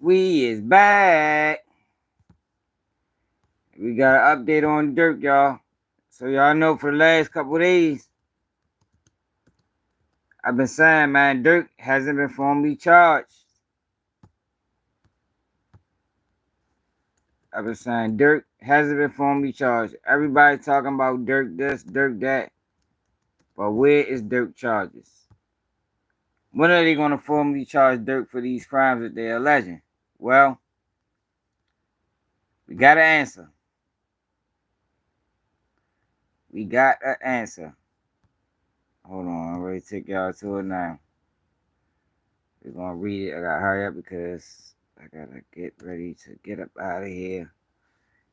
We is back. We got an update on Dirk, y'all. So y'all know for the last couple days, I've been saying, man, Dirk hasn't been formally charged. I've been saying Dirk hasn't been formally charged. Everybody talking about Dirk this, Dirk that. But where is Dirk charges? When are they going to formally charge Dirk for these crimes that they're alleging? Well, we got an answer. We got an answer. Hold on, I'm ready to take y'all to it now. We're going to read it. I got to hurry up because I got to get ready to get up out of here.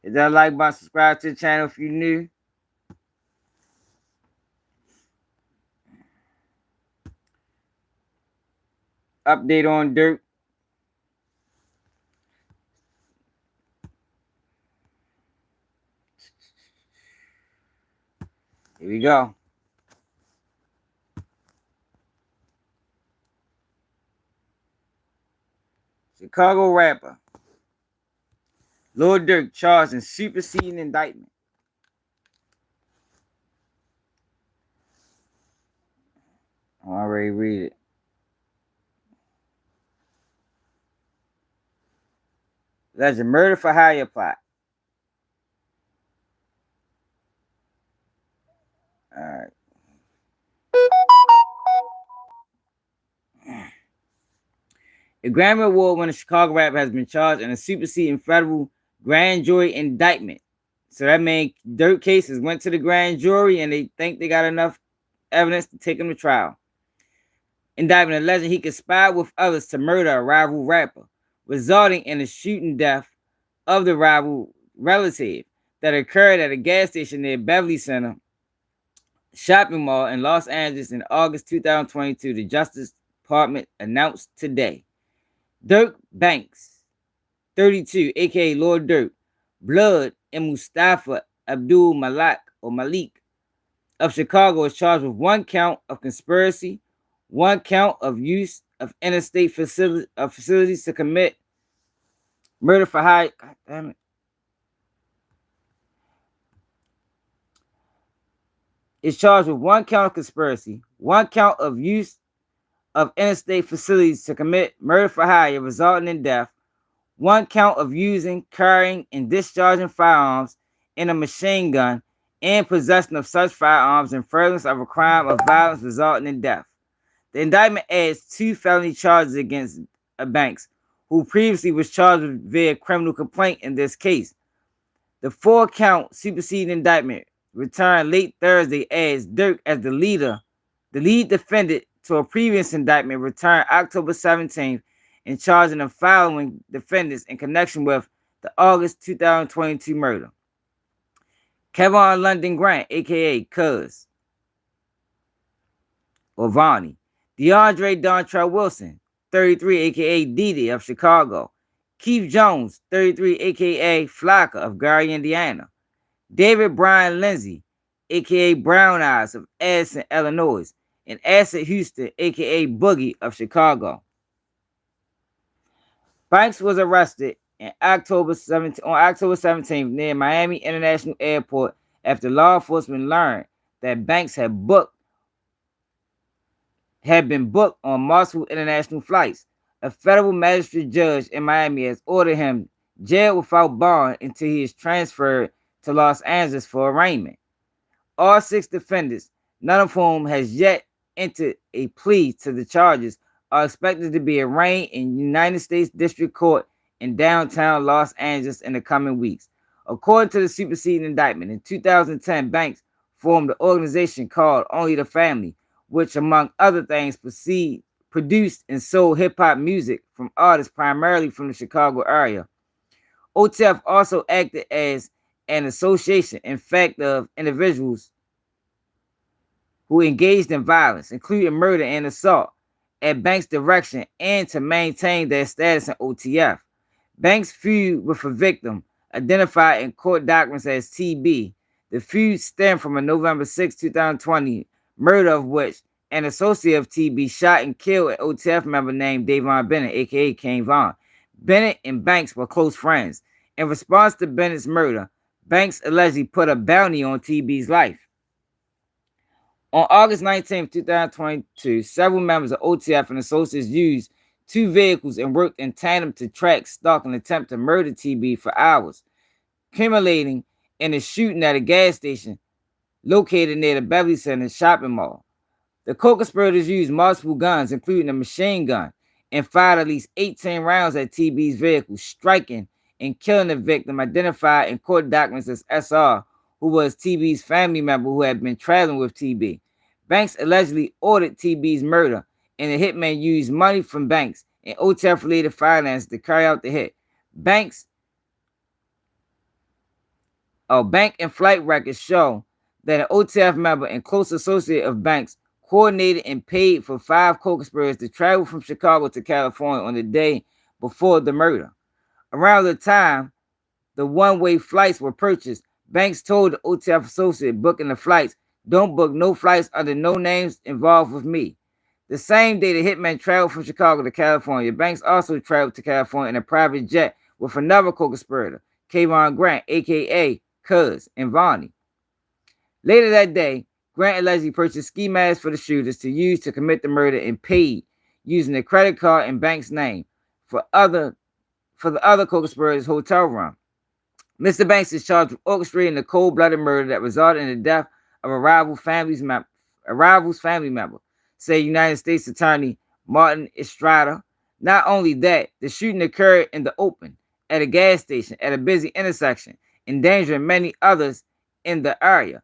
Hit that like button, subscribe to the channel if you're new. Update on Dirk. Here we go. Chicago rapper Lil Durk charged in superseding indictment. I already read it. Alleged murder for hire plot. Alright. A Grammy Award winner Chicago rapper has been charged in a superseding federal grand jury indictment. So that means Dirk cases went to the grand jury and they think they got enough evidence to take him to trial. Indictment alleging he conspired with others to murder a rival rapper, resulting in the shooting death of the rival relative that occurred at a gas station near Beverly Center shopping mall in Los Angeles in August 2022, the Justice Department announced today. Dirk Banks, 32, aka Lil Durk, Blood, and Mustafa Abdul Malik of Chicago is charged with 1 count of conspiracy, 1 count of use of interstate facilities to commit murder for hire. God damn it. Is charged with 1 count of conspiracy, 1 count of use of interstate facilities to commit murder for hire resulting in death, 1 count of using, carrying, and discharging firearms in a machine gun, and possession of such firearms in furtherance of a crime of violence resulting in death. The indictment adds 2 felony charges against Banks, who previously was charged via criminal complaint in this case. The 4-count superseding indictment returned late Thursday as Dirk as the lead defendant to a previous indictment returned October 17th and charging the following defendants in connection with the August 2022 murder. Kevon London Grant, aka Cuz, or Vonnie. DeAndre Dontrell Wilson, 33, aka Didi of Chicago. Keith Jones, 33, aka Flocka of Gary, Indiana. David Brian Lindsay, aka Brown Eyes of Addison, Illinois. And Acid Houston, aka Boogie of Chicago. Banks was arrested on October 17th near Miami International Airport after law enforcement learned that Banks had been booked on multiple international flights. A federal magistrate judge in Miami has ordered him jailed without bond until he is transferred to Los Angeles for arraignment. All 6 defendants, none of whom has yet entered a plea to the charges, are expected to be arraigned in United States District Court in downtown Los Angeles in the coming weeks. According to the superseding indictment, in 2010, Banks formed an organization called Only the Family, which, among other things, produced and sold hip-hop music from artists primarily from the Chicago area. OTF also acted as an association, in fact, of individuals who engaged in violence, including murder and assault, at Banks' direction and to maintain their status in OTF. Banks' feud with a victim, identified in court documents as TB. The feud stemmed from a November 6, 2020 murder of which an associate of TB shot and killed an OTF member named Davon Bennett, aka Kane Vaughn. Bennett and Banks were close friends. In response to Bennett's murder, Banks allegedly put a bounty on TB's life. On August 19, 2022, several members of OTF and associates used two vehicles and worked in tandem to track, stalk, and attempt to murder TB for hours, culminating in a shooting at a gas station located near the Beverly Center shopping mall. The co-conspirators used multiple guns, including a machine gun, and fired at least 18 rounds at TB's vehicle, striking and killing the victim, identified in court documents as SR, who was TB's family member who had been traveling with TB. Banks allegedly ordered TB's murder, and the hitman used money from Banks and OTF-related finance to carry out the hit. Bank and flight records show that an OTF member and close associate of Banks coordinated and paid for 5 co-conspirators to travel from Chicago to California on the day before the murder. Around the time the one-way flights were purchased, Banks told the OTF associate booking the flights, "Don't book no flights under no names involved with me." The same day the hitman traveled from Chicago to California, Banks also traveled to California in a private jet with another co-conspirator, Kayvon Grant, aka Cuz, and Vonnie. Later that day, Grant allegedly purchased ski masks for the shooters to use to commit the murder and paid using a credit card in Banks' name for the other co-conspirators' hotel room. Mr. Banks is charged with orchestrating the cold-blooded murder that resulted in the death of a rival's family member, said United States Attorney Martin Estrada. Not only that, the shooting occurred in the open, at a gas station, at a busy intersection, endangering many others in the area.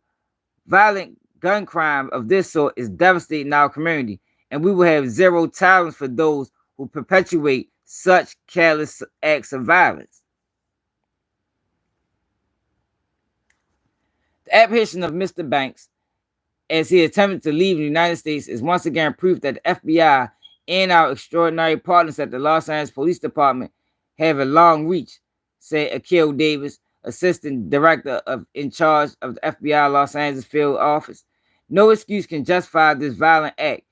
Violent gun crime of this sort is devastating our community, and we will have zero tolerance for those who perpetuate such careless acts of violence. The apprehension of Mr. Banks as he attempted to leave the United States is once again proof that the FBI and our extraordinary partners at the Los Angeles Police Department have a long reach, said Akil Davis, Assistant Director in charge of the FBI Los Angeles Field Office. No excuse can justify this violent act.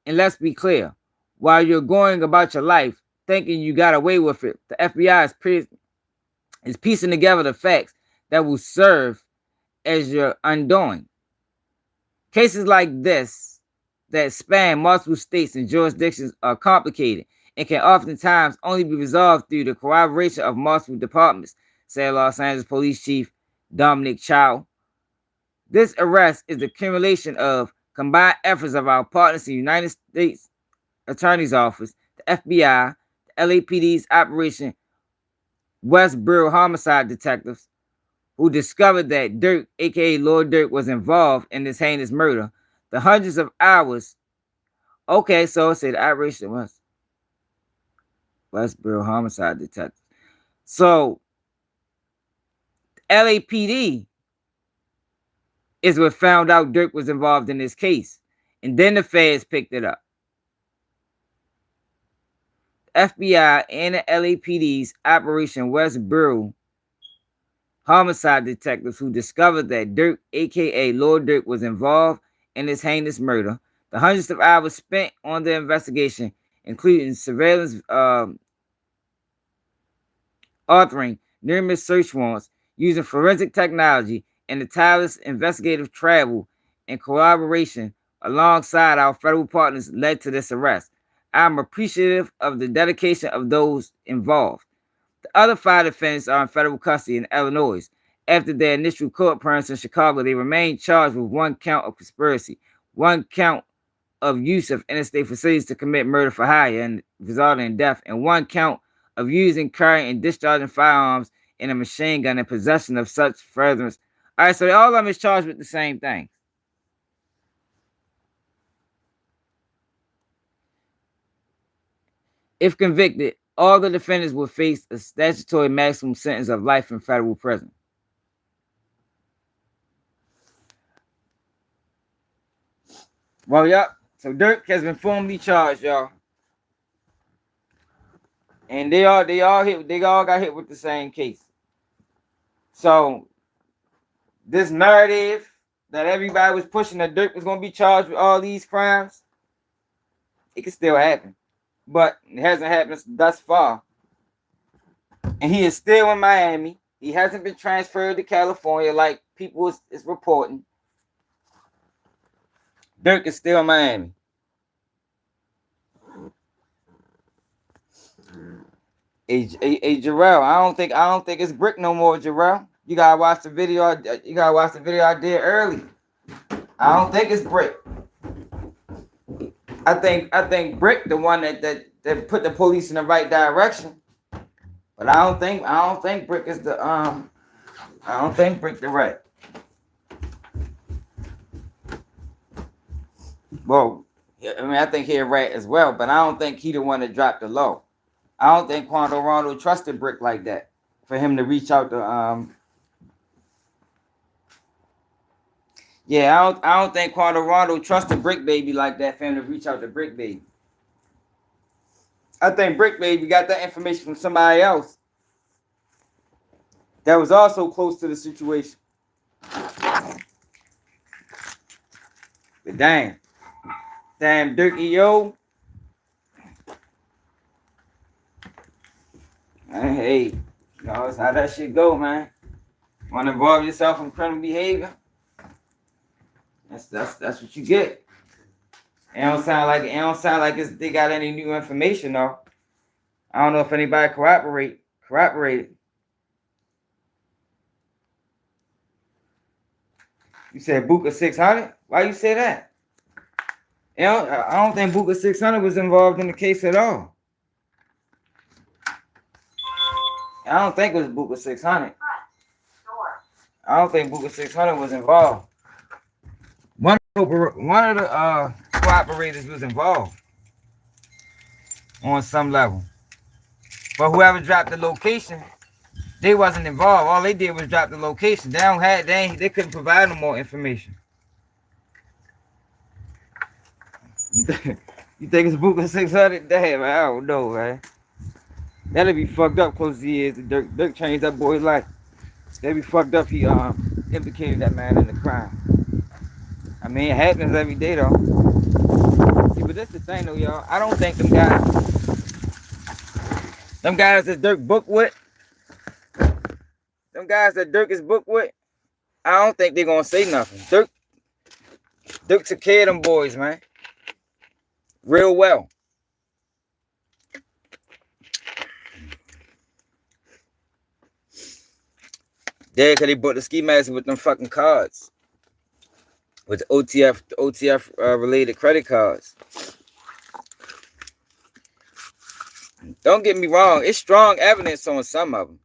And let's be clear, while you're going about your life thinking you got away with it, the FBI is piecing together the facts that will serve as your undoing. Cases like this that span multiple states and jurisdictions are complicated and can oftentimes only be resolved through the cooperation of multiple departments, said Los Angeles Police Chief Dominic Chow. This arrest is the accumulation of combined efforts of our partners in the United States Attorney's Office, the FBI, the LAPD's Operation West Bureau homicide detectives, who discovered that Dirk, aka Lil Durk, was involved in this heinous murder. The hundreds of hours. Okay, so say the Operation West Bureau homicide detectives. So LAPD is what found out Dirk was involved in this case. And then the feds picked it up. The FBI and the LAPD's Operation West Bureau homicide detectives who discovered that Dirk, aka Lil Durk, was involved in this heinous murder. The hundreds of hours spent on the investigation, including surveillance, authoring numerous search warrants, using forensic technology, and the tireless investigative travel and collaboration alongside our federal partners led to this arrest. I'm appreciative of the dedication of those involved. The other 5 defendants are in federal custody in Illinois. After their initial court appearance in Chicago, they remain charged with 1 count of conspiracy, 1 count of use of interstate facilities to commit murder for hire and resulting in death, and 1 count of using, carrying, and discharging firearms in a machine gun in possession of such furtherance. All right, so all of them is charged with the same thing. If convicted, all the defendants will face a statutory maximum sentence of life in federal prison. Well, yep. So Dirk has been formally charged, y'all. And they all got hit with the same case. So this narrative that everybody was pushing that Dirk was gonna be charged with all these crimes, it can still happen. But it hasn't happened thus far. And he is still in Miami. He hasn't been transferred to California like people is reporting. Dirk is still in Miami. Hey, Jarrell, I don't think it's Brick no more, Jarrell. You gotta watch the video. You gotta watch the video I did early. I don't think it's Brick. I think Brick the one that put the police in the right direction. But I don't think Brick is the I don't think Brick the right. Well, I mean I think he a rat as well, but I don't think he the one that dropped the low. I don't think Quando Rondo trusted Brick like that for him to reach out to yeah, I don't think Quando Rondo trusted Brick Baby like that for him to reach out to Brick Baby. I think Brick Baby got that information from somebody else that was also close to the situation. But damn, Dirky, yo. Hey, you know, that's how that shit go, man. Want to involve yourself in criminal behavior? That's what you get. It don't sound like they got any new information though. I don't know if anybody corroborated. You said Buka 600? Why you say that? You know, I don't think Buka 600 was involved in the case at all. I don't think it was Buka 600. I don't think Buka 600 was involved. One of the cooperators was involved on some level. But whoever dropped the location, they wasn't involved. All they did was drop the location. They couldn't provide no more information. You think it's Buka 600? Damn, man, I don't know, man. That'd be fucked up close to years. Dirk changed that boy's life. That'd be fucked up. He implicated that man in the crime. I mean, it happens every day though. See, but that's the thing though, y'all. I don't think them guys that Dirk booked with, them guys that Dirk is booked with, I don't think they're gonna say nothing. Dirk took care of them boys, man. Real well. Yeah, because they bought the ski master with them fucking cards. With the OTF related credit cards. Don't get me wrong, it's strong evidence on some of them.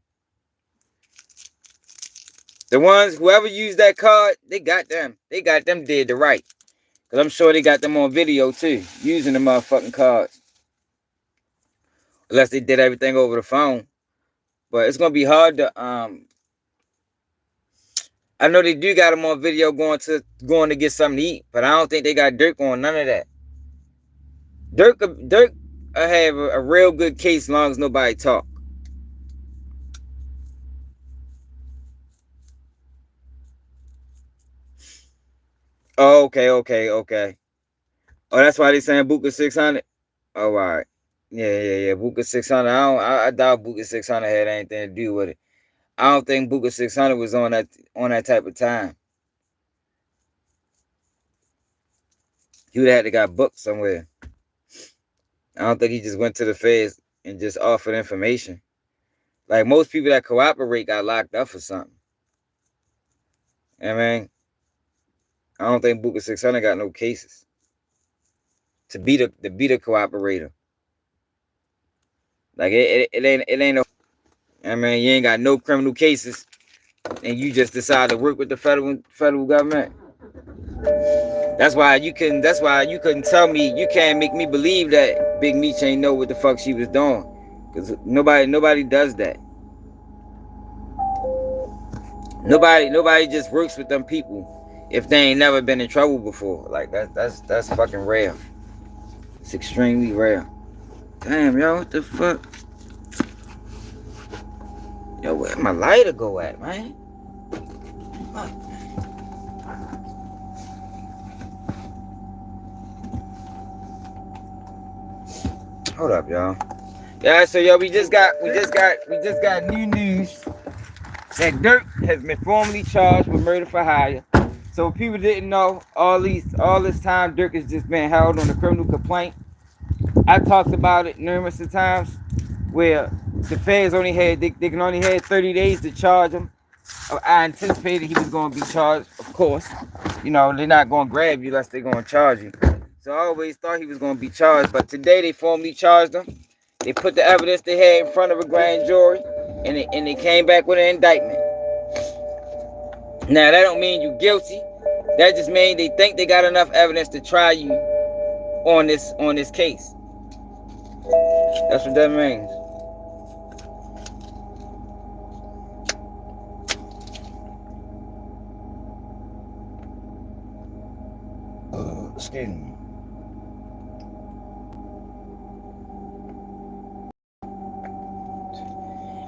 The ones, whoever used that card, they got them dead to right. Because I'm sure they got them on video too, using the motherfucking cards. Unless they did everything over the phone. But it's going to be hard to, I know they do got them on video going to get something to eat, but I don't think they got Dirk on none of that. Dirk have a real good case as long as nobody talk. Oh, okay. Oh, that's why they saying Buka 600? Oh, all right. Yeah. Buka 600. I doubt Buka 600 had anything to do with it. I don't think Buka 600 was on that type of time. He would have had to got booked somewhere. I don't think he just went to the feds and just offered information. Like most people that cooperate got locked up for something. I mean, I don't think Buka 600 got no cases to be the cooperator. Like it ain't no. I mean, you ain't got no criminal cases, and you just decide to work with the federal government. That's why you couldn't tell me, you can't make me believe that Big Meech ain't know what the fuck she was doing, because nobody does that. Nobody just works with them people if they ain't never been in trouble before. Like that's fucking rare. It's extremely rare. Damn, yo, what the fuck? Yo, where my lighter go at, man? Fuck. Hold up, y'all. Yeah, so yo, we just got new news that Dirk has been formally charged with murder for hire. So if people didn't know, all this time Dirk has just been held on a criminal complaint. I talked about it numerous of times where the feds they can only have 30 days to charge him. I anticipated he was going to be charged, of course. You know, they're not going to grab you unless they're going to charge you. So I always thought he was going to be charged, but today they formally charged him. They put the evidence they had in front of a grand jury, and they came back with an indictment. Now that don't mean you guilty. That just means they think they got enough evidence to try you on this case. That's what that means. Excuse me.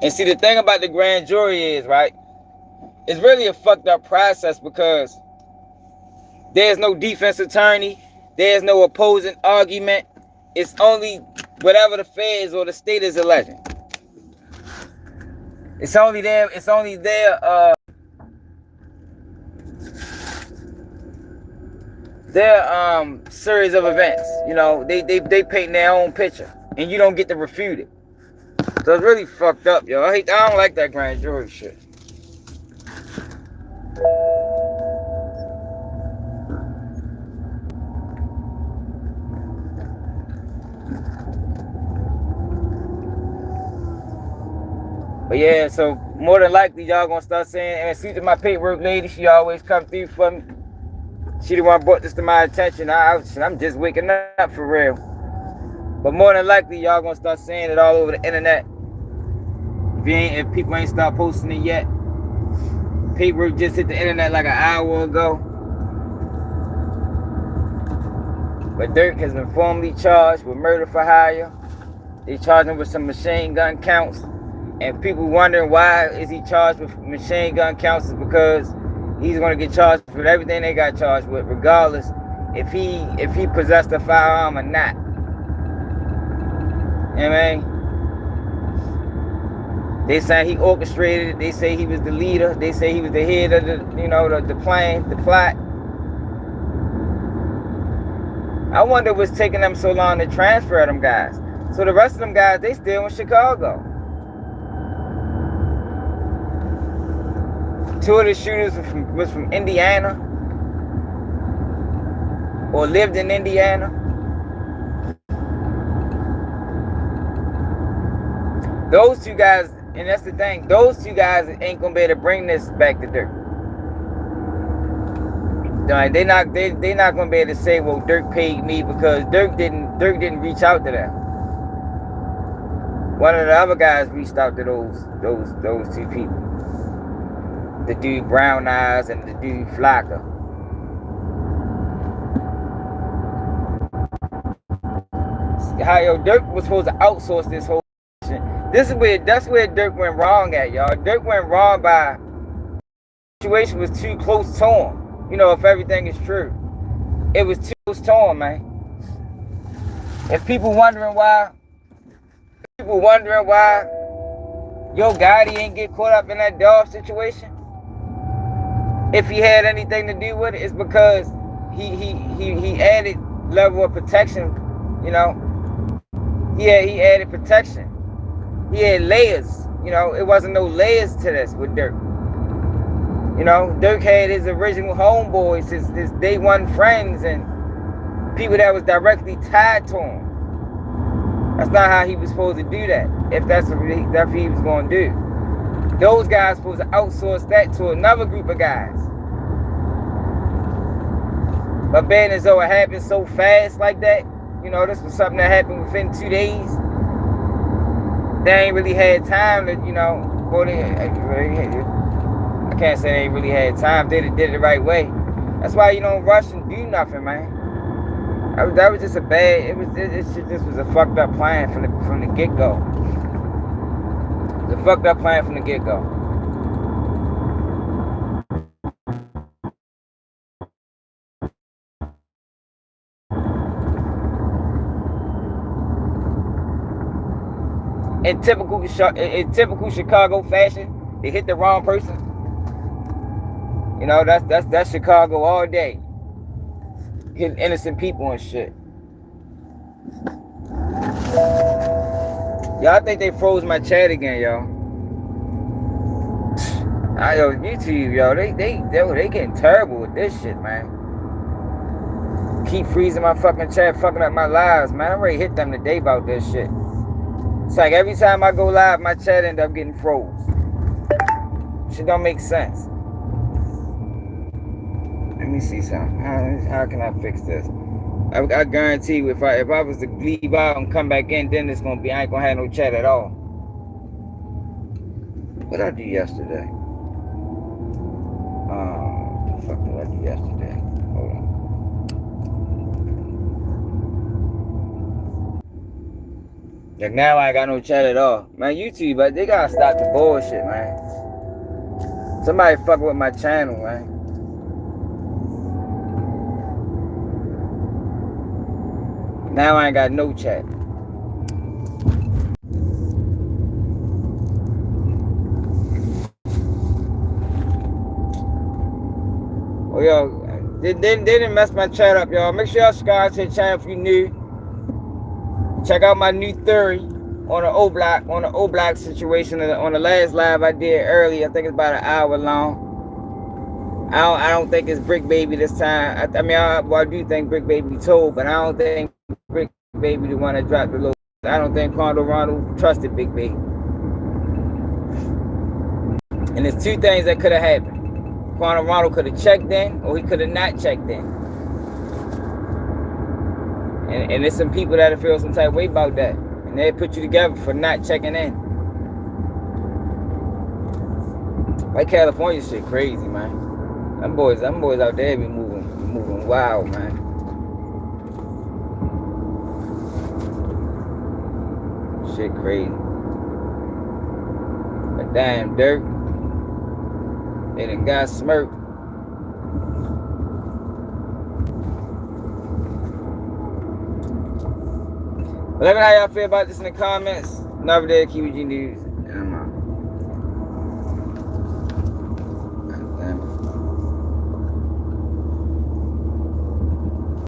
And see, the thing about the grand jury is, right, it's really a fucked up process because there's no defense attorney, there's no opposing argument. It's only whatever the feds or the state is alleging. It's only their series of events. You know, they paint their own picture, and you don't get to refute it. So it's really fucked up, yo. I don't like that grand jury shit. But yeah, so more than likely y'all gonna start saying, and see to my paperwork lady, she always come through for me. She the one brought this to my attention. I'm just waking up for real. But more than likely y'all gonna start saying it all over the internet. If people ain't start posting it yet. Paperwork just hit the internet like an hour ago. But Dirk has been formally charged with murder for hire. They charged him with some machine gun counts. And people wondering why is he charged with machine gun counts is because he's going to get charged with everything they got charged with, regardless if he possessed a firearm or not. You know what I mean? They say he orchestrated it. They say he was the leader. They say he was the head of the plan, the plot. I wonder what's taking them so long to transfer them guys. So the rest of them guys, they still in Chicago. Two of the shooters was from Indiana or lived in Indiana. Those two guys, and that's the thing, those two guys ain't gonna be able to bring this back to Dirk. They're not gonna be able to say, well, Dirk paid me, because Dirk didn't reach out to them. One of the other guys reached out to those two people. The dude Brown Eyes and the dude Flocka. Dirk was supposed to outsource this whole shit. That's where Dirk went wrong at, y'all. Dirk went wrong by the situation was too close to him. You know, if everything is true. It was too close to him, man. If people wondering why Yo Gotti ain't get caught up in that dog situation, if he had anything to do with it, it's because he added level of protection, you know. He added protection. He had layers, you know. It wasn't no layers to this with Dirk. You know, Dirk had his original homeboys, his day one friends, and people that was directly tied to him. That's not how he was supposed to do that, if that's what he was going to do. Those guys supposed to outsource that to another group of guys. But being as though it happened so fast like that, you know, this was something that happened within 2 days. They ain't really had time to, you know, I can't say they ain't really had time. They did it the right way. That's why you don't rush and do nothing, man. That was just a bad. This was a fucked up plan from the get go. The fucked up plan from the get go. in typical Chicago fashion, they hit the wrong person. You know, that's Chicago all day. Hitting innocent people and shit. Y'all, I think they froze my chat again, y'all. Yo, YouTube, yo, they getting terrible with this shit, man. Keep freezing my fucking chat, fucking up my lives, man. I already hit them today about this shit. It's like every time I go live, my chat end up getting froze. Shit don't make sense. Let me see something. How can I fix this? I guarantee you, if I was to leave out and come back in, then it's gonna be, I ain't gonna have no chat at all. What I do yesterday? What the fuck did I do yesterday? Hold on. Like now I ain't got no chat at all. Man, YouTube, but they gotta stop the bullshit, man. Somebody fucking with my channel, man. Now I ain't got no chat. Oh, yo, they didn't mess my chat up, y'all. Make sure y'all subscribe to the channel if you're new. Check out my new theory on the O Block situation. On the last live I did early, I think it's about an hour long. I don't think it's Brick Baby this time. I do think Brick Baby told, but I don't think Brick Baby the one that dropped the low. I don't think Quando Ronald trusted Big Baby. And there's two things that could have happened. Quando Ronald could have checked in, or he could have not checked in. And there's some people that feel some type of way about that. And they put you together for not checking in. Like California shit crazy, man. Them boys out there be moving wild, man. Shit crazy. But damn, Dirk, they done got smoked. Let me know how y'all feel about this in the comments. Never did QG News.